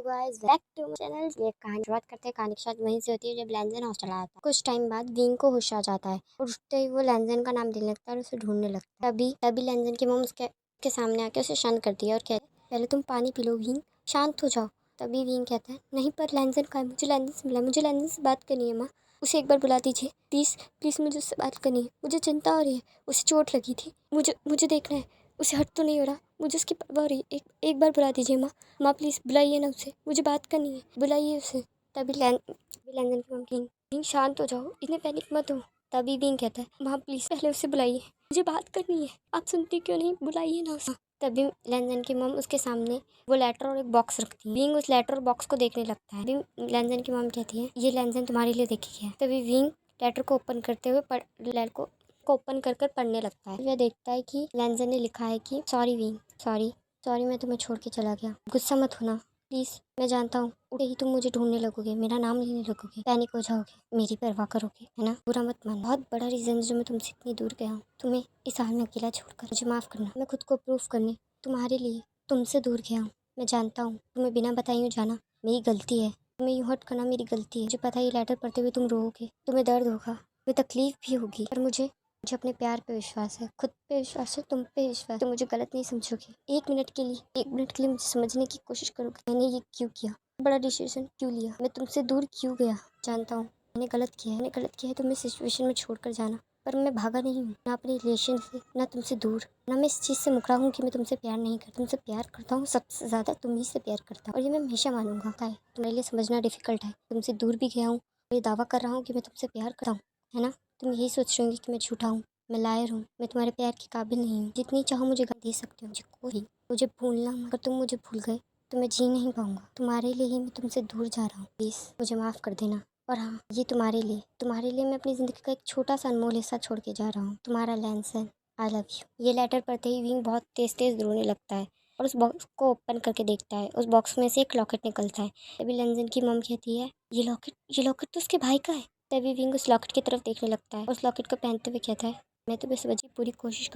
Guys back to my channel. ये कहानी शुरुआत करते हैं। कहानी की शुरुआत वहीं से होती है जब लैंजन हॉस्टल आता है। कुछ टाइम बाद विंग को होश आ जाता है और उठते ही वो लैंजन का नाम लेने लगता है और उसे ढूंढने लगता है। तभी लैंजन की मॉम उसके सामने आके उसे शांत करती है और कहती है, पहले तुम पानी पी लो विंग, शांत हो जाओ। तभी विंग कहता है, नहीं पर लैंजन का है, मुझे लैंजन से मिला, मुझे लैंजन से बात करनी है माँ, उसे एक बार बुला दीजिए प्लीज़ प्लीज़, मुझे उससे बात करनी है, मुझे चिंता हो रही है, उसे चोट लगी थी, मुझे देखना है, उसे हर्ट तो नहीं हो रहा, मुझे उसकी परवाह हो रही है, एक बार बुला दीजिए माँ, माँ प्लीज़ बुलाइए ना उसे, मुझे बात करनी है, बुलाइए उसे। तभी लैंजन की मम विंग शांत हो जाओ, इतने पैनिक मत हो। तभी विंग कहता है, माँ प्लीज़ पहले उसे बुलाइए, मुझे बात करनी है, आप सुनती क्यों नहीं, बुलाइए ना उसे। तभी लैंजन की मम उसके सामने वो लेटर और एक बॉक्स रखती है। विंग उस लेटर और बॉक्स को देखने लगता है। लैंजन की मम कहती है, ये लैंजन तुम्हारे लिए देखी है। तभी विंग लेटर को ओपन करते हुए लेटर को ओपन कर पढ़ने लगता है। वह देखता है कि लैंजन ने लिखा है कि सॉरी विंग, सॉरी मैं तुम्हें छोड़ के चला गया, गुस्सा मत होना प्लीज़, मैं जानता हूँ उठे ही तुम मुझे ढूंढने लगोगे, मेरा नाम लेने लगोगे, पैनिक हो जाओगे, मेरी परवाह करोगे, है ना, बुरा मत मानो, बहुत बड़ा रीज़न जो मैं तुमसे इतनी दूर गया हूँ, तुम्हें इस हाल में अकेला छोड़कर, मुझे माफ़ करना, मैं खुद को प्रूफ करने तुम्हारे लिए तुमसे दूर गया हूँ। मैं जानता हूँ तुम्हें बिना बताए यूँ जाना मेरी गलती है, तुम्हें यूँ हर्ट करना मेरी गलती है, मुझे पता है ये लेटर पढ़ते हुए तुम रोओगे, तुम्हें दर्द होगा, तुम्हें तकलीफ भी होगी, पर मुझे अपने प्यार पे विश्वास है, खुद पे विश्वास है, तुम पे विश्वास है, तुम मुझे गलत नहीं समझोगे। एक मिनट के लिए मुझे समझने की कोशिश करोगे, मैंने ये क्यों किया, बड़ा डिसीजन क्यों लिया, मैं तुमसे दूर क्यों गया। जानता हूँ मैंने गलत किया है तुम्हें सिचुएशन में छोड़कर जाना, पर मैं भागा नहीं हूँ, ना अपने रिलेशन से, ना तुमसे दूर, ना मैं इस चीज़ से मुकरा हूँ कि मैं तुमसे प्यार नहीं करता, तुमसे प्यार करता हूँ, सबसे ज़्यादा तुम ही से प्यार करता हूँ, और ये मैं हमेशा मानूंगा। तुम्हारे लिए समझना डिफिकल्ट है, तुमसे दूर भी गया हूँ, ये दावा कर रहा हूँ कि मैं तुमसे प्यार करता हूँ, है ना, तुम यही सोच रहे होंगे कि मैं झूठा हूँ, मैं लायर हूँ, मैं तुम्हारे प्यार के काबिल नहीं हूँ, जितनी चाहो मुझे दे सकते हो, मुझे भूलना, अगर तुम मुझे भूल गए तो मैं जी नहीं पाऊंगा, तुम्हारे लिए ही मैं तुमसे दूर जा रहा हूँ, प्लीज़ मुझे माफ़ कर देना। और हाँ, ये तुम्हारे लिए मैं अपनी ज़िंदगी का एक छोटा सा अनमोल हिस्सा छोड़ के जा रहा हूँ, तुम्हारा लैंसन, आई लव यू। ये लेटर पढ़ते ही विंग बहुत तेज़ रोने लगता है और उस बॉक्स को ओपन करके देखता है। उस बॉक्स में से एक लॉकेट निकलता है। तभी लैंसन की मम कहती है, ये लॉकेट तो उसके भाई का है। तभी विंग उस लॉकेट की तरफ देखने लगता है। उस लॉकेट को पहनते हुए कहता है, मैं तुम्हें समझने की पूरी कोशिश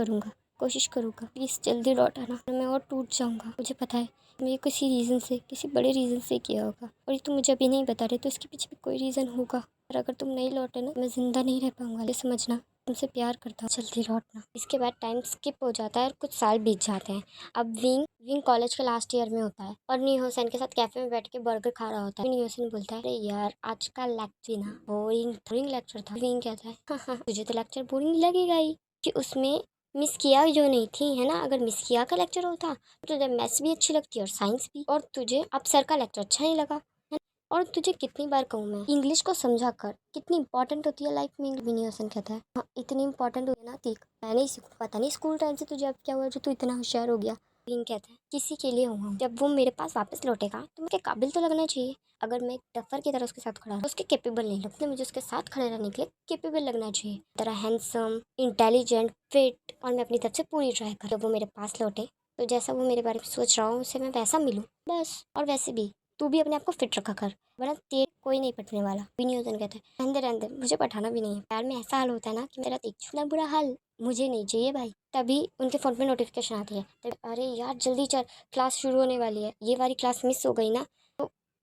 करूँगा, प्लीज़ जल्दी लौट आना, मैं और टूट जाऊँगा, मुझे पता है मैं किसी रीज़न से, किसी बड़े रीज़न से किया होगा, और ये तुम मुझे अभी नहीं बता रहे तो इसके पीछे भी कोई रीज़न होगा, और अगर तुम नहीं लौटे ना, मैं ज़िंदा नहीं रह पाऊंगा, ये समझना, तुमसे प्यार करता हूँ, जल्दी लौटना। इसके बाद टाइम स्किप हो जाता है और कुछ साल बीत जाते हैं। अब विंग कॉलेज के लास्ट ईयर में होता है और न्यूहोसेन के साथ कैफे में बैठ के बर्गर खा रहा होता है। न्यूहोसेन बोलता है, अरे यार आज का लेक्चर ना बोरिंग लेक्चर था। विंग कहता है, हाँ तुझे तो लेक्चर बोरिंग लगेगा ही, कि उसमें मिस किया जो नहीं थी, है ना, अगर मिस किया का लेक्चर होता तो तुझे मैथ्स भी अच्छी लगती और साइंस भी, और तुझे अब सर का लेक्चर अच्छा नहीं लगा, है? और तुझे कितनी बार कहूँ मैं, इंग्लिश को समझा कर, कितनी इंपॉर्टेंट होती है लाइफ में। विनियोसन कहता है, हाँ इतनी इंपॉर्टेंट होती है ना, ठीक मैं नहीं सीखूँ, पता नहीं स्कूल टाइम से तुझे अब क्या हुआ जो तू इतना होशियार हो गया। विंग कहता है, किसी के लिए हुआ, जब वो मेरे पास वापस लौटेगा तो मुझे काबिल तो लगना चाहिए, अगर मैं एक डफर की तरह उसके साथ खड़ा तो उसके कैपेबल नहीं लगते, मुझे उसके साथ खड़े रहने के लिए कैपेबल लगना चाहिए, तरह हैंडसम, इंटेलिजेंट, फिट, और मैं अपनी तरफ से पूरी ट्राई कर, जब वो मेरे पास लौटे तो जैसा वो मेरे बारे में सोच रहा हूँ उससे मैं वैसा मिलूँ बस। और वैसे भी तू भी अपने आप को फिट रखा कर, वरना तेरे कोई नहीं पटने वाला। विनियोजन कहता है, रहने दे, मुझे पठाना भी नहीं है, प्यार में ऐसा हाल होता है ना कि मेरा देख चुना बुरा हाल मुझे नहीं चाहिए भाई। तभी उनके फ़ोन पे नोटिफिकेशन आती है, अरे यार जल्दी चल, क्लास शुरू होने वाली है, ये वाली क्लास मिस हो गई ना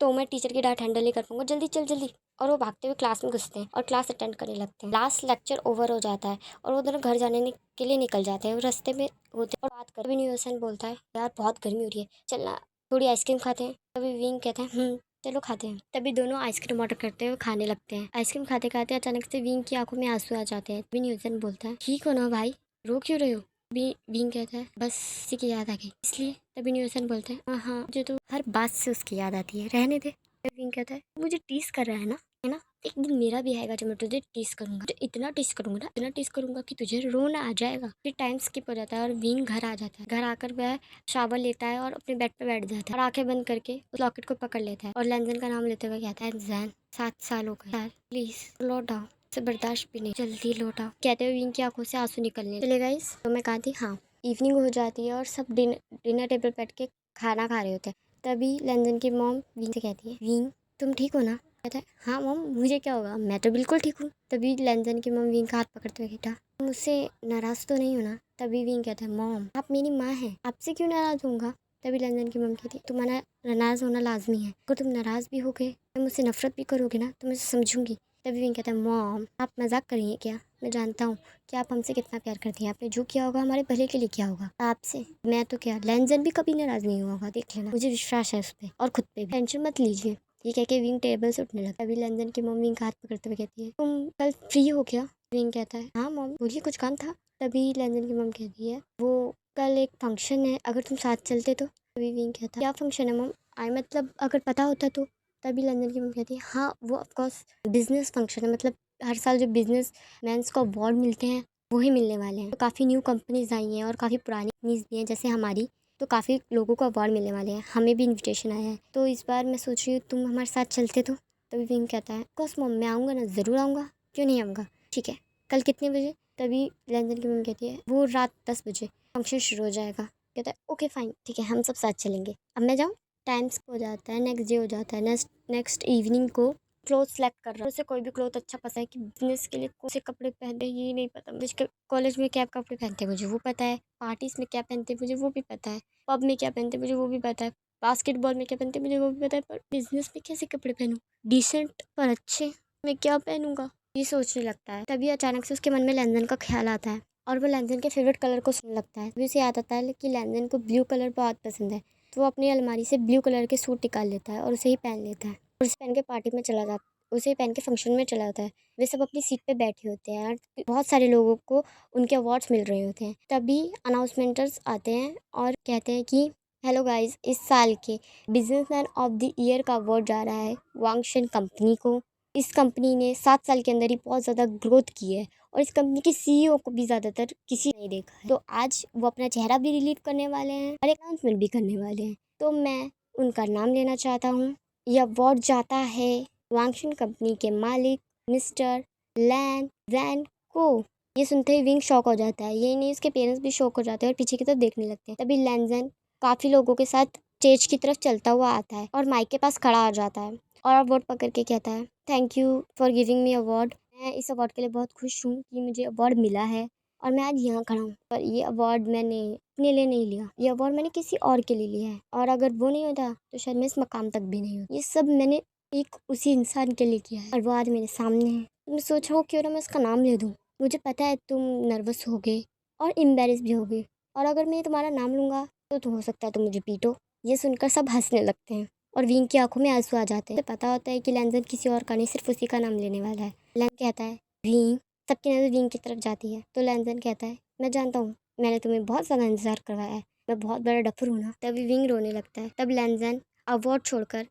तो मैं टीचर की डांट हैंडल नहीं कर पाऊंगा, जल्दी चल जल्दी। और वो भागते हुए क्लास में घुसते हैं और क्लास अटेंड करने लगते हैं। लास्ट लेक्चर ओवर हो जाता है और वो दोनों घर जाने के लिए निकल जाते हैं। वो रास्ते में होते हैं और बात कर, विनियोसन बोलता है, यार बहुत गर्मी हो रही है, चलना थोड़ी आइसक्रीम खाते हैं। तभी विंग कहते हैं, चलो खाते हैं। तभी दोनों आइसक्रीम ऑर्डर करते हुए खाने लगते हैं। आइसक्रीम खाते खाते अचानक से विंग की आंखों में आंसू आ जाते हैं। विनियोसन बोलता है, ठीक हो ना भाई, रो क्यों रहे हो। विंग कहता है, बस इसी की याद आ गई इसलिए। तभी न्यूसन बोलते हैं, हाँ मुझे तो हर बात से उसकी याद आती है, रहने दे। विंग कहता है, मुझे टीस कर रहा है ना, एक दिन मेरा भी आएगा जब मैं तुझे टीस करूंगा, तुझे इतना टीस करूंगा कि तुझे रोना आ जाएगा। फिर टाइम स्किप हो जाता है और विंग घर आ जाता है। घर आकर वह शावर लेता है और अपने बेड पे बैठ जाता है और आंखें बंद करके उस लॉकेट को पकड़ लेता है और लैंजन का नाम लेते हुए कहता है, जैन 7 साल हो गए, प्लीज लौट आओ, से बर्दाश्त भी नहीं, जल्दी लौटा। कहते हुए विंग की आंखों से आंसू निकलने चले गाइस। तो मैं कहा थी, हाँ इवनिंग हो जाती है और सब डिनर टेबल बैठ के खाना खा रहे होते हैं। तभी लैंजन की मॉम विंग से कहती है, विंग तुम ठीक हो ना। कहता है, हाँ मॉम मुझे क्या होगा, मैं तो बिल्कुल ठीक हूँ। तभी लैंजन की मॉम विंग का हाथ पकड़ते हुए कहता, तुम मुझसे नाराज तो नहीं हो ना। तभी विंग कहता है, मॉम आप मेरी माँ हैं, आपसे क्यों नाराज होऊंगा, तभी लैंजन की मम कहती है तुम्हारा नाराज़ होना लाजमी है, अगर तुम नाराज़ भी होगे, मुझसे नफरत भी करोगे ना तो मैं समझूंगी। तभी विंग कहता है मॉम आप मजाक करेंगे क्या, मैं जानता हूँ कि आप हमसे कितना प्यार करती हैं, आपने जो किया होगा हमारे भले के लिए किया होगा, आपसे मैं तो क्या लैंजन भी कभी नाराज़ नहीं हुआ होगा, देख लेना, मुझे विश्वास है उस पर और खुद पे भी, टेंशन मत लीजिए। ये कह के विंग टेबल से उठने लगा। अभी लैंजन की मम विंग का हाथ पकड़ते हुए कहती है तुम कल फ्री हो क्या। विंग कहता है हाँ मॉम बोलिए कुछ काम था। तभी लैंजन की मम कहती है वो कल एक फंक्शन है, अगर तुम साथ चलते तो। तभी विंग कहता है क्या फंक्शन है मम, आई मतलब अगर पता होता तो। तभी लंदन की मम कहती है हाँ वो ऑफकोर्स बिजनेस फंक्शन है, मतलब हर साल जो बिजनेस मैंस को अवार्ड मिलते हैं वही मिलने वाले हैं। तो काफ़ी न्यू कंपनीज आई हैं और काफ़ी पुरानी कंपनीज भी हैं जैसे हमारी, तो काफ़ी लोगों को अवार्ड मिलने वाले हैं, हमें भी इन्विटेशन आया है, तो इस बार मैं सोच रही हूँ तुम हमारे साथ चलते तो। तभी विंग कहता है ऑफकोर्स मम मैं आऊँगा ना, ज़रूर आऊँगा, क्यों नहीं आऊँगा, ठीक है कल कितने बजे। तभी लंदन की मम कहती है वो रात 10 बजे फंक्शन शुरू हो जाएगा। कहता है ओके फाइन ठीक है हम सब साथ चलेंगे, अब मैं जाऊँ। टाइम्स हो जाता है, नेक्स्ट डे हो जाता है, नेक्स्ट इवनिंग को क्लोथ सेलेक्ट कर रहा है, उसे कोई भी क्लोथ अच्छा पसंद है कि बिजनेस के लिए कौन से कपड़े पहनते हैं ये नहीं पता मुझे, कॉलेज में क्या कपड़े पहनते हैं मुझे वो पता है, पार्टीज में क्या पहनते हैं मुझे वो भी पता है, पब में क्या पहनते हैं मुझे वो भी पता है, बास्केटबॉल में क्या पहनते हैं मुझे वो भी पता है, पर बिजनेस में कैसे कपड़े पहनूँ डिसेंट पर अच्छे, मैं क्या पहनूंगा ये सोचने लगता है। तभी अचानक से उसके मन में लैंजन का ख्याल आता है और वो लैंजन के फेवरेट कलर को सुनने लगता है। तभी उसे याद आता है कि लैंजन को ब्लू कलर बहुत पसंद है, तो वो अपनी अलमारी से ब्लू कलर के सूट निकाल लेता है और उसे ही पहन लेता है और उसे पहन के पार्टी में चला जाता है, उसे पहन के फंक्शन में चला जाता है। वे सब अपनी सीट पे बैठे होते हैं और बहुत सारे लोगों को उनके अवार्ड्स मिल रहे होते हैं। तभी अनाउंसमेंटर्स आते हैं और कहते हैं कि हेलो गाइस, इस साल के बिजनेसमैन ऑफ द ईयर का अवार्ड जा रहा है वांगशन कंपनी को। इस कंपनी ने 7 साल के अंदर ही बहुत ज़्यादा ग्रोथ की है और इस कंपनी के सीईओ को भी ज़्यादातर किसी ने नहीं देखा है, तो आज वो अपना चेहरा भी रिलीव करने वाले हैं और एक अनाउंसमेंट भी करने वाले हैं, तो मैं उनका नाम लेना चाहता हूँ। यह अवार्ड जाता है वांगशन कंपनी के मालिक मिस्टर लैन जैन को। ये सुनते ही विंग शॉक हो जाता है, यही नहीं उसके पेरेंट्स भी शॉक हो जाते हैं और पीछे की तरफ देखने लगते हैं। तभी लैंजन काफ़ी लोगों के साथ स्टेज की तरफ चलता हुआ आता है और माइक के पास खड़ा हो जाता है और अवार्ड पकड़ के कहता है thank you for giving me award, मैं इस अवार्ड के लिए बहुत खुश हूँ कि मुझे अवार्ड मिला है और मैं आज यहाँ खड़ा हूँ, पर ये अवार्ड मैंने अपने लिए नहीं लिया, ये अवार्ड मैंने किसी और के लिए लिया है और अगर वो नहीं होता तो शायद मैं इस मकाम तक भी नहीं होती। ये सब मैंने एक उसी इंसान के लिए किया है और वो आज मेरे सामने है। मैं सोच रहा हूँ क्यों ना मैं उसका नाम ले दूँ। मुझे पता है तुम नर्वस होगे और एम्बेरस भी होगे और अगर मैं तुम्हारा नाम लूँगा तो हो सकता है तुम मुझे पीटो। ये सुनकर सब हंसने लगते हैं और विंग की आंखों में आंसू आ जाते हैं। पता होता है कि लैंजन किसी और का नहीं सिर्फ उसी का नाम लेने वाला है। लैंजन कहता है विंग, सबकी नज़र विंग की तरफ जाती है तो लैंजन कहता है मैं जानता हूँ मैंने तुम्हें बहुत ज़्यादा इंतजार करवाया है, मैं बहुत बड़ा डफर हूँ ना। तभी विंग रोने लगता है। तब लैंजन अवार्ड छोड़कर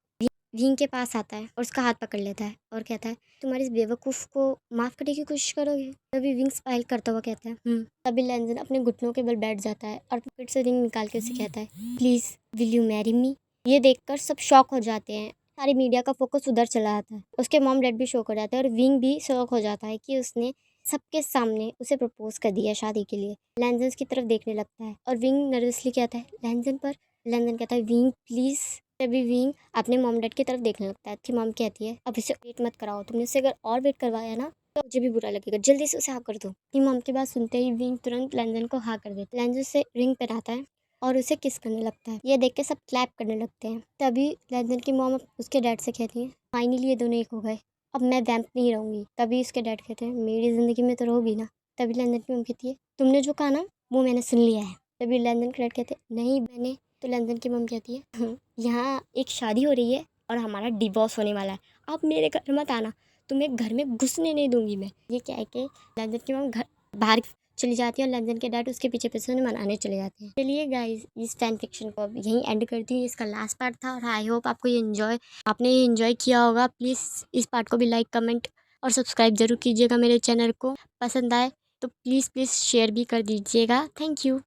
विंग के पास आता है और उसका हाथ पकड़ लेता है और कहता है तुम्हारी इस बेवकूफ़ को माफ़ करने की कोशिश करोगे। तभी विंग स्माइल करता हुआ कहता है तभी लैंजन अपने घुटनों के बल बैठ जाता है और पॉकेट से रिंग निकाल के उसे कहता है please will you marry me. ये देखकर सब शॉक हो जाते हैं, सारी मीडिया का फोकस उधर चला जाता है, उसके मॉम डैड भी शॉक हो जाते हैं और विंग भी शॉक हो जाता है कि उसने सबके सामने उसे प्रपोज कर दिया शादी के लिए। लैंजन की तरफ देखने लगता है और विंग नर्वसली कहता है लैंजन पर। लैंजन कहता है विंग प्लीज़। तभी विंग अपने मॉम डैड की तरफ देखने लगता है कि मॉम कहती है अब इसे वेट मत कराओ, तुमने इसे अगर और वेट करवाया ना तो मुझे भी बुरा लगेगा, जल्दी से उसे हाँ कर दो। कि मॉम की बात सुनते ही विंग तुरंत लैंजन को हाँ कर देता है। लैंजन से रिंग पहनाता है और उसे किस करने लगता है। ये देख के सब क्लैप करने लगते हैं। तभी लैंजन की मॉम उसके डैड से कहती है फाइनली ये दोनों एक हो गए, अब मैं वैम्प नहीं रहूँगी। तभी उसके डैड कहते हैं मेरी ज़िंदगी में तो रहोगी ना। तभी लैंजन की मॉम कहती है तुमने जो कहा ना वो मैंने सुन लिया है। तभी लैंजन के डैड कहते हैं नहीं मैंने। तो लैंजन की मॉम कहती है यहाँ एक शादी हो रही है और हमारा डिवोर्स होने वाला है, आप मेरे घर मत आना, तुम्हें घर में घुसने नहीं दूंगी मैं। ये क्या है कि लैंजन की मॉम घर बाहर चली जाती है और लैंजन के डैड उसके पीछे पीछे उन्हें मनाने चले जाते हैं। चलिए गाइस इस फैन फिक्शन को अब यहीं एंड करती हूँ, इसका लास्ट पार्ट था और आई होप आपको ये आपने ये एंजॉय किया होगा। प्लीज़ इस पार्ट को भी लाइक कमेंट और सब्सक्राइब जरूर कीजिएगा मेरे चैनल को। पसंद आए तो प्लीज़ शेयर भी कर दीजिएगा। Thank you.